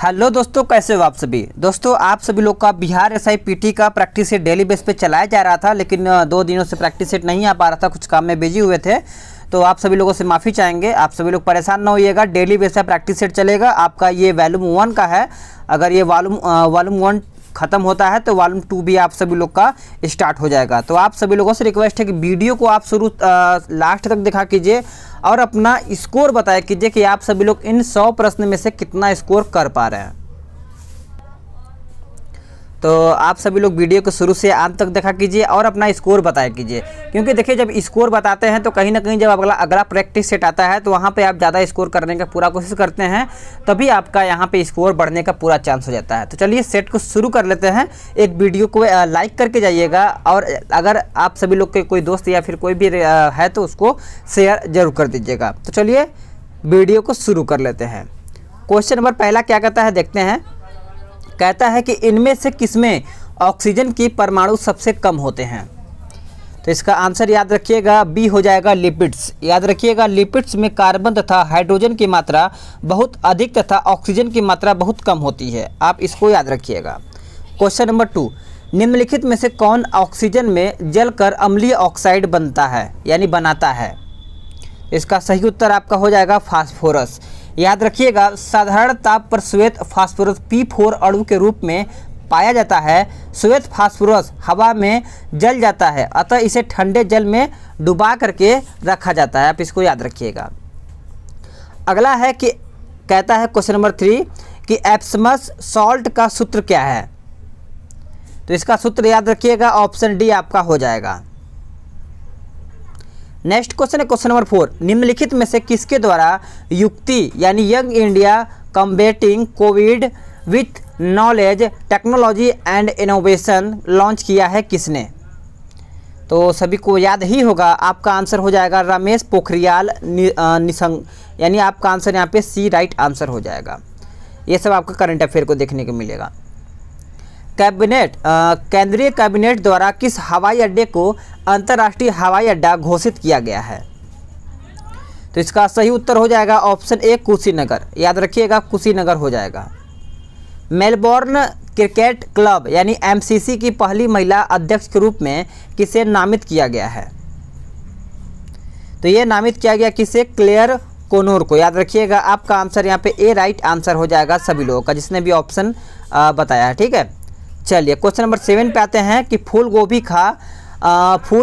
Hello दोस्तों, कैसे हो आप सभी। दोस्तों आप सभी लोग का बिहार एसआई पीटी का प्रैक्टिस सेट डेली बेस पे चलाया जा रहा था, लेकिन 2 दिनों से प्रैक्टिस सेट नहीं आ पा रहा था, कुछ काम में बिजी हुए थे। तो आप सभी लोगों से माफ़ी चाहेंगे। आप सभी लोग परेशान ना होइएगा, डेली बेस पे प्रैक्टिस सेट चलेगा। आपका ये वॉल्यूम 1 का है। अगर ये वॉल्यूम 1 ख़त्म होता है तो वॉल्यूम 2 भी आप सभी लोग का स्टार्ट हो जाएगा। तो आप सभी लोगों से रिक्वेस्ट है कि वीडियो को आप लास्ट तक दिखा कीजिए और अपना स्कोर बताया कीजिए कि आप सभी लोग इन 100 प्रश्न में से कितना स्कोर कर पा रहे हैं। तो आप सभी लोग वीडियो को शुरू से अंत तक देखा कीजिए और अपना स्कोर बताया कीजिए, क्योंकि देखिए जब स्कोर बताते हैं तो कहीं ना कहीं जब अगला प्रैक्टिस सेट आता है तो वहाँ पे आप ज़्यादा स्कोर करने का पूरा कोशिश करते हैं, तभी आपका यहाँ पे स्कोर बढ़ने का पूरा चांस हो जाता है। तो चलिए सेट को शुरू कर लेते हैं। एक वीडियो को लाइक करके जाइएगा और अगर आप सभी लोग के कोई दोस्त या फिर कोई भी है तो उसको शेयर जरूर कर दीजिएगा। तो चलिए वीडियो को शुरू कर लेते हैं। क्वेश्चन नंबर पहला क्या कहता है देखते हैं। कहता है कि इनमें से किसमें ऑक्सीजन की परमाणु सबसे कम होते हैं। तो इसका आंसर याद रखिएगा, बी हो जाएगा लिपिड्स। याद रखिएगा, लिपिड्स में कार्बन तथा हाइड्रोजन की मात्रा बहुत अधिक तथा ऑक्सीजन की मात्रा बहुत कम होती है। आप इसको याद रखिएगा। क्वेश्चन नंबर 2, निम्नलिखित में से कौन ऑक्सीजन में जलकर अम्लीय ऑक्साइड बनता है यानी बनाता है। इसका सही उत्तर आपका हो जाएगा फास्फोरस। याद रखिएगा, साधारण ताप पर श्वेत फास्फोरस P4 अणु के रूप में पाया जाता है। श्वेत फास्फोरस हवा में जल जाता है, अतः इसे ठंडे जल में डुबा करके रखा जाता है। आप इसको याद रखिएगा। अगला है कि कहता है क्वेश्चन नंबर 3 कि एप्समस सॉल्ट का सूत्र क्या है। तो इसका सूत्र याद रखिएगा, ऑप्शन डी आपका हो जाएगा। नेक्स्ट क्वेश्चन है क्वेश्चन नंबर 4, निम्नलिखित में से किसके द्वारा युक्ति यानी young India कम्बेटिंग Covid with knowledge technology and innovation launch किया है किसने। तो सभी को याद ही होगा, आपका आंसर हो जाएगा रमेश पोखरियाल निशंक, यानी आपका आंसर यहाँ पे सी राइट आंसर हो जाएगा। ये सब आपका करंट अफेयर को देखने को मिलेगा। केंद्रीय कैबिनेट द्वारा किस हवाई अड्डे को अंतर्राष्ट्रीय हवाई अड्डा घोषित किया गया है। तो इसका सही उत्तर हो जाएगा ऑप्शन ए कुशीनगर। याद रखिएगा, कुशीनगर हो जाएगा। मेलबोर्न क्रिकेट क्लब यानी एमसीसी की पहली महिला अध्यक्ष के रूप में किसे नामित किया गया है। तो ये नामित किया गया किसे, क्लेयर कोनोर को। याद रखिएगा, आपका आंसर यहाँ पे ए राइट आंसर हो जाएगा सभी लोगों का, जिसने भी ऑप्शन बताया है। ठीक है, चलिए क्वेश्चन नंबर 7 पे आते हैं कि फूल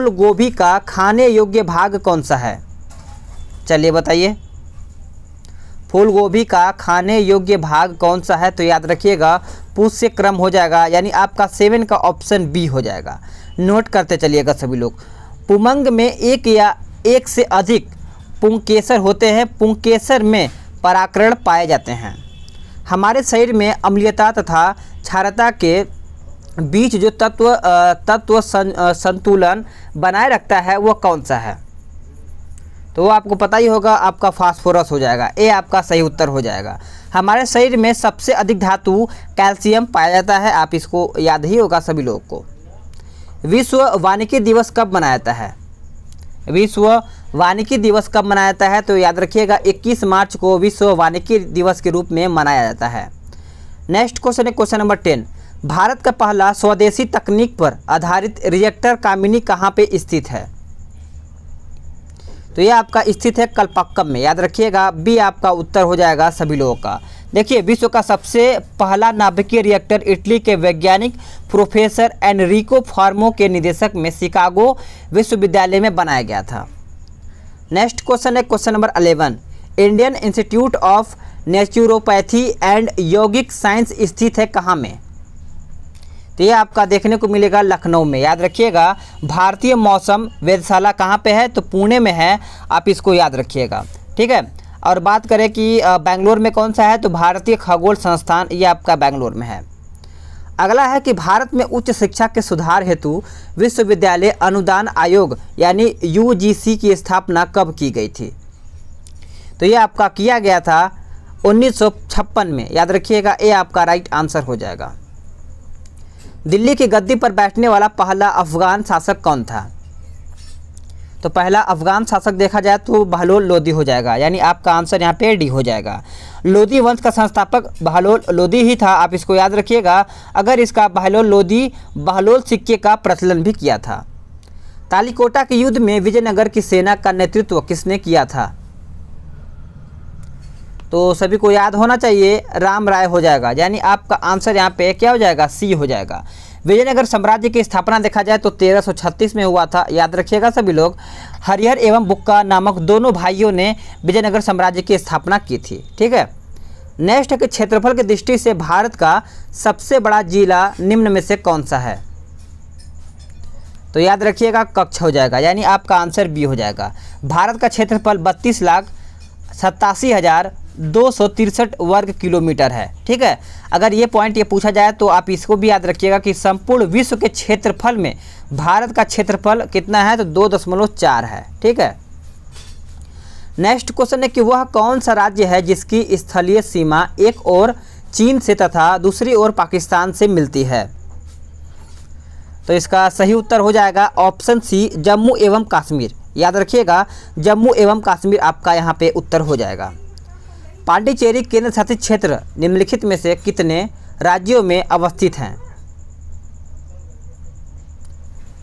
गोभी का खाने योग्य भाग कौन सा है। चलिए बताइए, फूल गोभी का खाने योग्य भाग कौन सा है। तो याद रखिएगा, पुष्य क्रम हो जाएगा, यानी आपका 7 का ऑप्शन बी हो जाएगा। नोट करते चलिएगा सभी लोग। पुमंग में एक या एक से अधिक पुंकेसर होते हैं। पुंकेसर में परागकण पाए जाते हैं। हमारे शरीर में अम्लीयता तथा क्षारता के बीच जो तत्व संतुलन बनाए रखता है वो कौन सा है। तो वो आपको पता ही होगा, आपका फास्फोरस हो जाएगा। ए आपका सही उत्तर हो जाएगा। हमारे शरीर में सबसे अधिक धातु कैल्शियम पाया जाता है। आप इसको याद ही होगा सभी लोगों को। विश्व वानिकी दिवस कब मनाया जाता है। विश्व वानिकी दिवस कब मनाया जाता है। तो याद रखिएगा, 21 मार्च को विश्व वानिकी दिवस के रूप में मनाया जाता है। नेक्स्ट क्वेश्चन है क्वेश्चन नंबर 10, भारत का पहला स्वदेशी तकनीक पर आधारित रिएक्टर कामिनी कहाँ पे स्थित है। तो ये आपका स्थित है कलपक्कम में। याद रखिएगा, बी आपका उत्तर हो जाएगा सभी लोगों का। देखिए, विश्व का सबसे पहला नाभिकीय रिएक्टर इटली के वैज्ञानिक प्रोफेसर एनरिको फार्मो के निदेशक में शिकागो विश्वविद्यालय में बनाया गया था। नेक्स्ट क्वेश्चन है question number 11, Indian institute of naturopathy and यौगिक साइंस स्थित है कहाँ में। तो ये आपका देखने को मिलेगा लखनऊ में। याद रखिएगा, भारतीय मौसम वेधशाला कहाँ पे है। तो पुणे में है। आप इसको याद रखिएगा। ठीक है, और बात करें कि बेंगलोर में कौन सा है। तो भारतीय खगोल संस्थान, ये आपका बेंगलोर में है। अगला है कि भारत में उच्च शिक्षा के सुधार हेतु विश्वविद्यालय अनुदान आयोग यानी यूजीसी की स्थापना कब की गई थी। तो ये आपका किया गया था 1956 में। याद रखिएगा, ए आपका राइट आंसर हो जाएगा। दिल्ली की गद्दी पर बैठने वाला पहला अफगान शासक कौन था। तो पहला अफगान शासक देखा जाए तो बहलोल लोदी हो जाएगा, यानी आपका आंसर यहाँ पे डी हो जाएगा। लोदी वंश का संस्थापक बहलोल लोदी ही था, आप इसको याद रखिएगा। अगर इसका बहलोल लोदी बहलोल सिक्के का प्रचलन भी किया था। तालीकोटा के युद्ध में विजयनगर की सेना का नेतृत्व किसने किया था? तो सभी को याद होना चाहिए, राम राय हो जाएगा, यानी आपका आंसर यहाँ पे क्या हो जाएगा? सी हो जाएगा। विजयनगर साम्राज्य की स्थापना देखा जाए तो 1336 में हुआ था, याद रखिएगा सभी लोग। हरिहर एवं बुक्का नामक दोनों भाइयों ने विजयनगर साम्राज्य की स्थापना की थी। ठीक है, नेक्स्ट है कि क्षेत्रफल की दृष्टि से भारत का सबसे बड़ा जिला निम्न में से कौन सा है? तो याद रखिएगा कच्छ हो जाएगा, यानी आपका आंसर बी हो जाएगा। भारत का क्षेत्रफल 32,87,263 वर्ग किलोमीटर है। ठीक है, अगर ये पॉइंट ये पूछा जाए तो आप इसको भी याद रखिएगा कि संपूर्ण विश्व के क्षेत्रफल में भारत का क्षेत्रफल कितना है? तो 2.4 है। ठीक है, नेक्स्ट क्वेश्चन है कि वह कौन सा राज्य है जिसकी स्थलीय सीमा एक ओर चीन से तथा दूसरी ओर पाकिस्तान से मिलती है? तो इसका सही उत्तर हो जाएगा ऑप्शन सी, जम्मू एवं कश्मीर। याद रखिएगा, जम्मू एवं कश्मीर आपका यहाँ पे उत्तर हो जाएगा। पांडिचेरी केंद्र शासित क्षेत्र निम्नलिखित में से कितने राज्यों में अवस्थित हैं?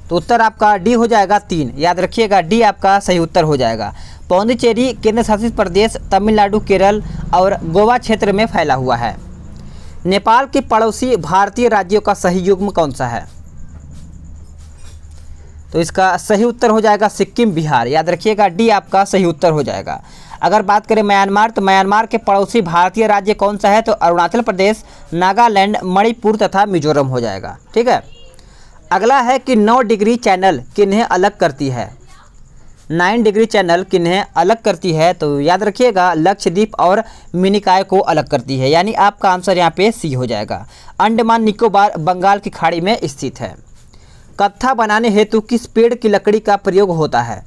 तो उत्तर आपका डी हो जाएगा 3। याद रखिएगा, डी आपका सही उत्तर हो जाएगा। पांडिचेरी केंद्र शासित प्रदेश तमिलनाडु, केरल और गोवा क्षेत्र में फैला हुआ है। नेपाल के पड़ोसी भारतीय राज्यों का सही युग्म कौन सा है? तो इसका सही उत्तर हो जाएगा सिक्किम, बिहार। याद रखिएगा, डी आपका सही उत्तर हो जाएगा। अगर बात करें म्यांमार, तो म्यांमार के पड़ोसी भारतीय राज्य कौन सा है? तो अरुणाचल प्रदेश, नागालैंड, मणिपुर तथा मिजोरम हो जाएगा। ठीक है, अगला है कि 9 डिग्री चैनल किन्हें अलग करती है? 9 डिग्री चैनल किन्हें अलग करती है? तो याद रखिएगा, लक्षद्वीप और मिनिकॉय को अलग करती है, यानी आपका आंसर यहाँ पे सी हो जाएगा। अंडमान निकोबार बंगाल की खाड़ी में स्थित है। कत्था बनाने हेतु किस पेड़ की लकड़ी का प्रयोग होता है?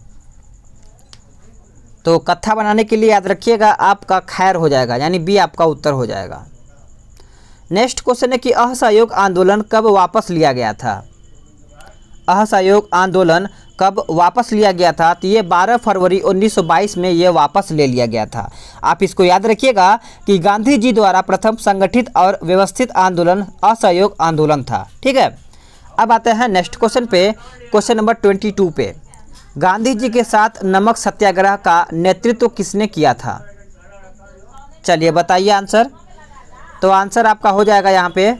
तो कत्था बनाने के लिए याद रखिएगा आपका खैर हो जाएगा, यानी बी आपका उत्तर हो जाएगा। नेक्स्ट क्वेश्चन है कि असहयोग आंदोलन कब वापस लिया गया था? असहयोग आंदोलन कब वापस लिया गया था? तो ये 12 फरवरी 1922 में ये वापस ले लिया गया था। आप इसको याद रखिएगा कि गांधी जी द्वारा प्रथम संगठित और व्यवस्थित आंदोलन असहयोग आंदोलन था। ठीक है, अब आते हैं नेक्स्ट क्वेश्चन पे, क्वेश्चन नंबर 22 पे। गांधी जी के साथ नमक सत्याग्रह का नेतृत्व किसने किया था? चलिए बताइए आंसर। तो आंसर आपका हो जाएगा यहाँ पे,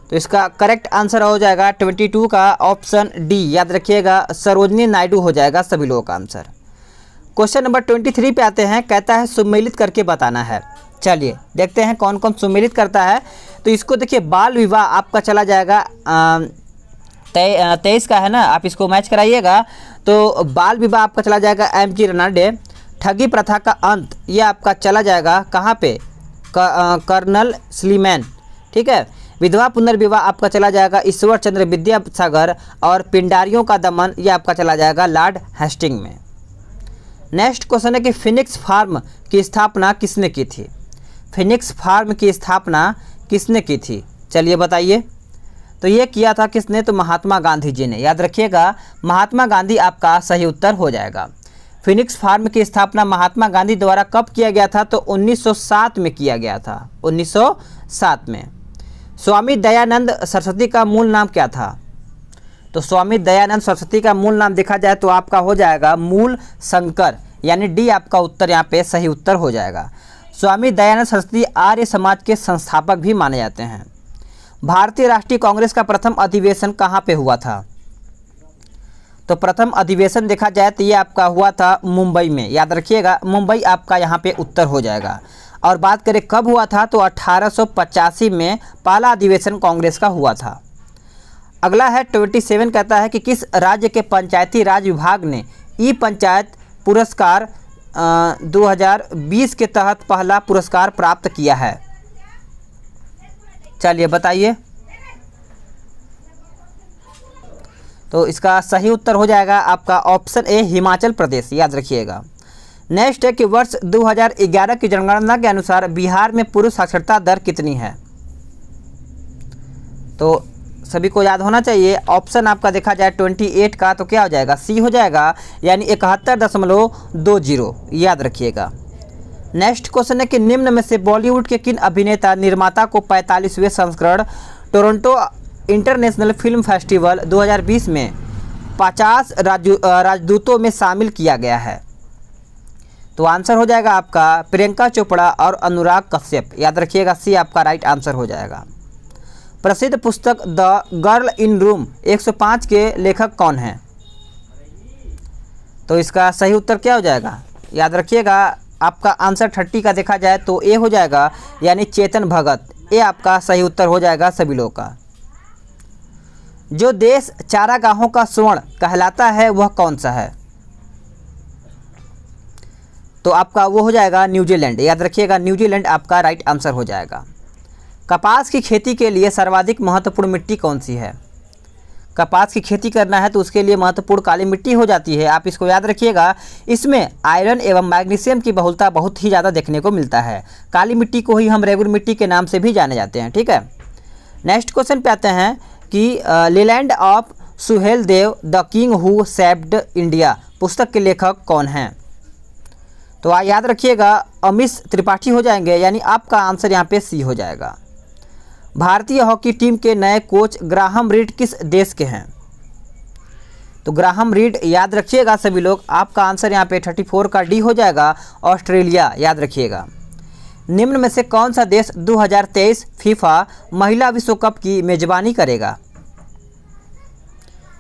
तो इसका करेक्ट आंसर हो जाएगा 22 का ऑप्शन डी। याद रखिएगा, सरोजनी नायडू हो जाएगा सभी लोगों का आंसर। क्वेश्चन नंबर 23 पे आते हैं, कहता है सुमेलित करके बताना है। चलिए देखते हैं कौन कौन सुमेलित करता है। तो इसको देखिए, बाल विवाह आपका चला जाएगा 23 का है ना, आप इसको मैच कराइएगा। तो बाल विवाह आपका चला जाएगा एम.जी. रनाडे। ठगी प्रथा का अंत ये आपका चला जाएगा कहाँ पे? Colonel Sleeman. ठीक है, विधवा पुनर्विवाह आपका चला जाएगा ईश्वर चंद्र विद्यासागर। और पिंडारियों का दमन ये आपका चला जाएगा लॉर्ड हेस्टिंग में। नेक्स्ट क्वेश्चन है कि फिनिक्स फार्म की स्थापना किसने की थी? फिनिक्स फार्म की स्थापना किसने की थी? चलिए बताइए। तो ये किया था किसने? तो महात्मा गांधी जी ने। याद रखिएगा, महात्मा गांधी आपका सही उत्तर हो जाएगा। फिनिक्स फार्म की स्थापना महात्मा गांधी द्वारा कब किया गया था? तो 1907 में किया गया था, 1907 में। स्वामी दयानंद सरस्वती का मूल नाम क्या था? तो स्वामी दयानंद सरस्वती का मूल नाम देखा जाए तो आपका हो जाएगा मूल शंकर, यानी डी आपका उत्तर यहाँ पे सही उत्तर हो जाएगा। स्वामी दयानंद सरस्वती आर्य समाज के संस्थापक भी माने जाते हैं। भारतीय राष्ट्रीय कांग्रेस का प्रथम अधिवेशन कहाँ पे हुआ था? तो प्रथम अधिवेशन देखा जाए तो ये आपका हुआ था मुंबई में। याद रखिएगा, मुंबई आपका यहाँ पे उत्तर हो जाएगा। और बात करें कब हुआ था, तो 1885 में पहला अधिवेशन कांग्रेस का हुआ था। अगला है 27, कहता है कि किस राज्य के पंचायती राज विभाग ने ई पंचायत पुरस्कार 2020 के तहत पहला पुरस्कार प्राप्त किया है? चलिए बताइए। तो इसका सही उत्तर हो जाएगा आपका ऑप्शन ए, हिमाचल प्रदेश। याद रखिएगा। नेक्स्ट है कि वर्ष 2011 की जनगणना के अनुसार बिहार में पुरुष साक्षरता दर कितनी है? तो सभी को याद होना चाहिए। ऑप्शन आपका देखा जाए 28 का तो क्या हो जाएगा, सी हो जाएगा, यानी 71.20 याद रखिएगा। नेक्स्ट क्वेश्चन है कि निम्न में से बॉलीवुड के किन अभिनेता निर्माता को 45वें संस्करण टोरंटो इंटरनेशनल फिल्म फेस्टिवल 2020 में 50 राजदूतों में शामिल किया गया है? तो आंसर हो जाएगा आपका प्रियंका चोपड़ा और अनुराग कश्यप, याद रखिएगा, सी आपका राइट आंसर हो जाएगा। प्रसिद्ध पुस्तक द गर्ल इन रूम 105 के लेखक कौन हैं? तो इसका सही उत्तर क्या हो जाएगा, याद रखिएगा, आपका आंसर 30 का देखा जाए तो ए हो जाएगा, यानी चेतन भगत, ए आपका सही उत्तर हो जाएगा सभी लोगों का। जो देश चारागाहों का स्वर्ण कहलाता है वह कौन सा है? तो आपका वो हो जाएगा न्यूजीलैंड, याद रखिएगा, न्यूजीलैंड आपका राइट आंसर हो जाएगा। कपास की खेती के लिए सर्वाधिक महत्वपूर्ण मिट्टी कौन सी है? कपास की खेती करना है तो उसके लिए महत्वपूर्ण काली मिट्टी हो जाती है, आप इसको याद रखिएगा। इसमें आयरन एवं मैग्नीशियम की बहुलता बहुत ही ज़्यादा देखने को मिलता है। काली मिट्टी को ही हम रेगुर मिट्टी के नाम से भी जाने जाते हैं, ठीक है। नेक्स्ट क्वेश्चन पे आते हैं कि Leyland of Suheldev the king who saved India पुस्तक के लेखक कौन हैं? तो याद रखिएगा अमीश त्रिपाठी हो जाएंगे, यानी आपका आंसर यहाँ पे सी हो जाएगा। भारतीय हॉकी टीम के नए कोच ग्राहम रीड किस देश के हैं? तो ग्राहम रीड याद रखिएगा सभी लोग, आपका आंसर यहाँ पे 34 का डी हो जाएगा, ऑस्ट्रेलिया, याद रखिएगा। निम्न में से कौन सा देश 2023 फीफा महिला विश्व कप की मेजबानी करेगा?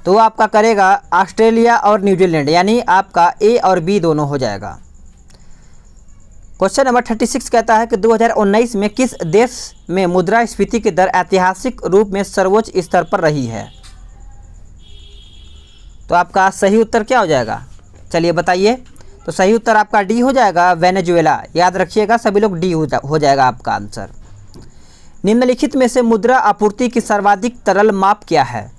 तो आपका करेगा ऑस्ट्रेलिया और न्यूजीलैंड, यानी आपका ए और बी दोनों हो जाएगा। क्वेश्चन नंबर 36 कहता है कि 2019 में किस देश में मुद्रास्फीति की दर ऐतिहासिक रूप में सर्वोच्च स्तर पर रही है? तो आपका सही उत्तर क्या हो जाएगा, चलिए बताइए। तो सही उत्तर आपका डी हो जाएगा, वेनेजुएला, याद रखिएगा सभी लोग, डी हो जाएगा आपका आंसर। निम्नलिखित में से मुद्रा आपूर्ति की सर्वाधिक तरल माप क्या है?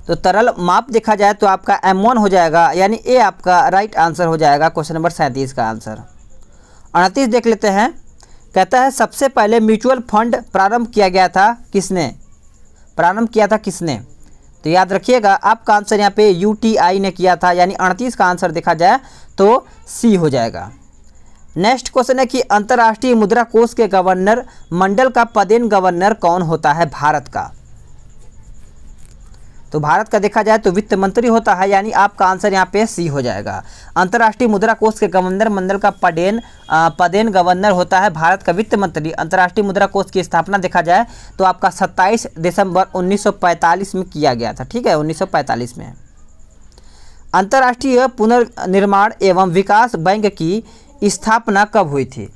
तो तरल माप देखा जाए तो आपका M1 हो जाएगा, यानी ए आपका राइट आंसर हो जाएगा क्वेश्चन नंबर 37 का आंसर। 38 देख लेते हैं, कहता है सबसे पहले म्यूचुअल फंड प्रारंभ किया गया था किसने? तो याद रखिएगा आपका आंसर यहाँ पे UTI ने किया था, यानी 38 का आंसर देखा जाए तो सी हो जाएगा। नेक्स्ट क्वेश्चन है कि अंतर्राष्ट्रीय मुद्रा कोष के गवर्नर मंडल का पदेन गवर्नर कौन होता है भारत का? तो भारत का देखा जाए तो वित्त मंत्री होता है, यानी आपका आंसर यहाँ पे सी हो जाएगा। अंतर्राष्ट्रीय मुद्रा कोष के गवर्नर मंडल का पदेन गवर्नर होता है भारत का वित्त मंत्री। अंतर्राष्ट्रीय मुद्रा कोष की स्थापना देखा जाए तो आपका 27 दिसंबर 1945 में किया गया था, ठीक है, 1945 में। अंतर्राष्ट्रीय पुनर्निर्माण एवं विकास बैंक की स्थापना कब हुई थी?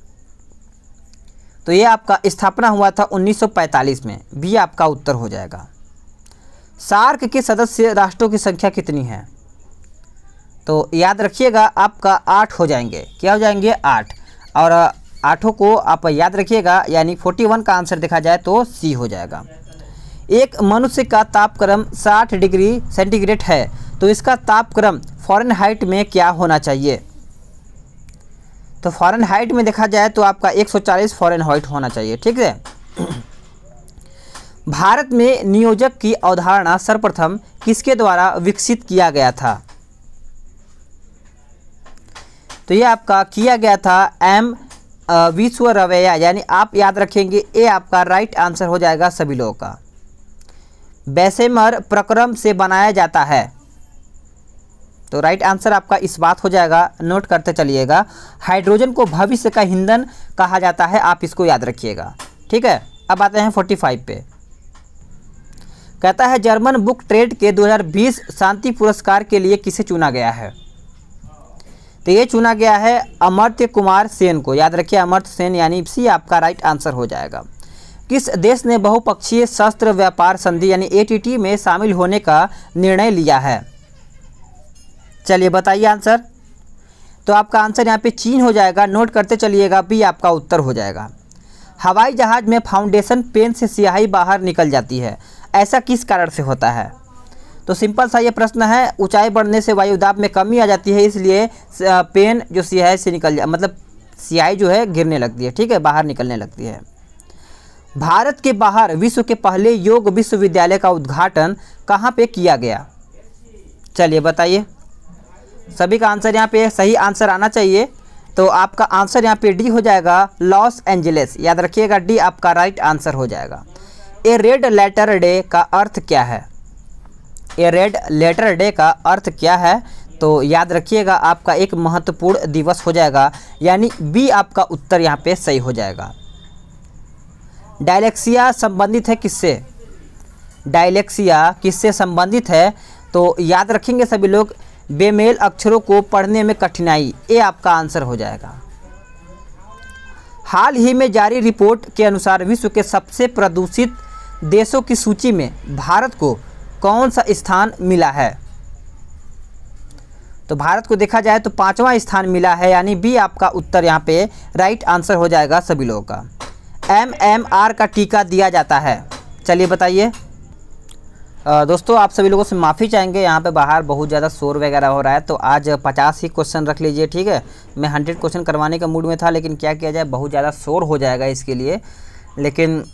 तो ये आपका स्थापना हुआ था 1945 में, बी आपका उत्तर हो जाएगा। सार्क के सदस्य राष्ट्रों की संख्या कितनी है? तो याद रखिएगा आपका 8 हो जाएंगे, क्या हो जाएंगे 8, और 8 को आप याद रखिएगा, यानी 41 का आंसर देखा जाए तो सी हो जाएगा। एक मनुष्य का तापक्रम 60 डिग्री सेंटीग्रेड है, तो इसका तापक्रम फ़ारेनहाइट में क्या होना चाहिए? तो फ़ारेनहाइट में देखा जाए तो आपका 140 फ़ारेनहाइट होना चाहिए, ठीक है। भारत में नियोजक की अवधारणा सर्वप्रथम किसके द्वारा विकसित किया गया था? तो ये आपका किया गया था M विश्वरवैया, यानी आप याद रखेंगे ए आपका राइट आंसर हो जाएगा सभी लोगों का। बेसेमर प्रक्रम से बनाया जाता है, तो राइट आंसर आपका इस बात हो जाएगा, नोट करते चलिएगा। हाइड्रोजन को भविष्य का ईंधन कहा जाता है, आप इसको याद रखिएगा, ठीक है। अब आते हैं 45 पे, कहता है जर्मन बुक ट्रेड के 2020 शांति पुरस्कार के लिए किसे चुना गया है? तो ये चुना गया है अमर्त्य कुमार सेन को, याद रखिए अमर्त्य सेन, यानी सी आपका राइट आंसर हो जाएगा। किस देश ने बहुपक्षीय शस्त्र व्यापार संधि यानी ATT में शामिल होने का निर्णय लिया है? चलिए बताइए आंसर। तो आपका आंसर यहाँ पे चीन हो जाएगा, नोट करते चलिएगा, बी आपका उत्तर हो जाएगा। हवाई जहाज में फाउंडेशन पेन से स्याही बाहर निकल जाती है, ऐसा किस कारण से होता है? तो सिंपल सा ये प्रश्न है, ऊंचाई बढ़ने से वायुदाब में कमी आ जाती है, इसलिए पेन जो स्याही से निकल मतलब स्याही जो है गिरने लगती है, ठीक है, बाहर निकलने लगती है। भारत के बाहर विश्व के पहले योग विश्वविद्यालय का उद्घाटन कहाँ पे किया गया? चलिए बताइए। सभी का आंसर यहाँ पे सही आंसर आना चाहिए। तो आपका आंसर यहाँ पे डी हो जाएगा, लॉस एंजलिस। याद रखिएगा, डी आपका राइट आंसर हो जाएगा। ए रेड लेटर डे का अर्थ क्या है? ए रेड लेटर डे का अर्थ क्या है? तो याद रखिएगा, आपका एक महत्वपूर्ण दिवस हो जाएगा, यानी बी आपका उत्तर यहाँ पे सही हो जाएगा। डायलेक्सिया संबंधित है किससे? डायलेक्सिया किससे संबंधित है? तो याद रखेंगे सभी लोग, बेमेल अक्षरों को पढ़ने में कठिनाई। ये आपका आंसर हो जाएगा। हाल ही में जारी रिपोर्ट के अनुसार विश्व के सबसे प्रदूषित देशों की सूची में भारत को कौन सा स्थान मिला है? तो भारत को देखा जाए तो 5वां स्थान मिला है, यानी बी आपका उत्तर यहाँ पे राइट आंसर हो जाएगा सभी लोगों का। MMR का टीका दिया जाता है। चलिए बताइए। दोस्तों आप सभी लोगों से माफ़ी चाहेंगे, यहाँ पे बाहर बहुत ज़्यादा शोर वगैरह हो रहा है, तो आज 50 ही क्वेश्चन रख लीजिए, ठीक है। मैं 100 क्वेश्चन करवाने का मूड में था, लेकिन क्या किया जाए, बहुत ज़्यादा शोर हो जाएगा इसके लिए। लेकिन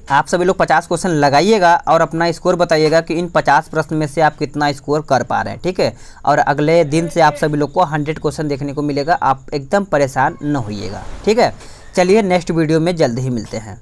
आप सभी लोग 50 क्वेश्चन लगाइएगा और अपना स्कोर बताइएगा कि इन 50 प्रश्न में से आप कितना स्कोर कर पा रहे हैं, ठीक है। और अगले दिन से आप सभी लोग को 100 क्वेश्चन देखने को मिलेगा, आप एकदम परेशान न होइएगा, ठीक है। चलिए नेक्स्ट वीडियो में जल्द ही मिलते हैं।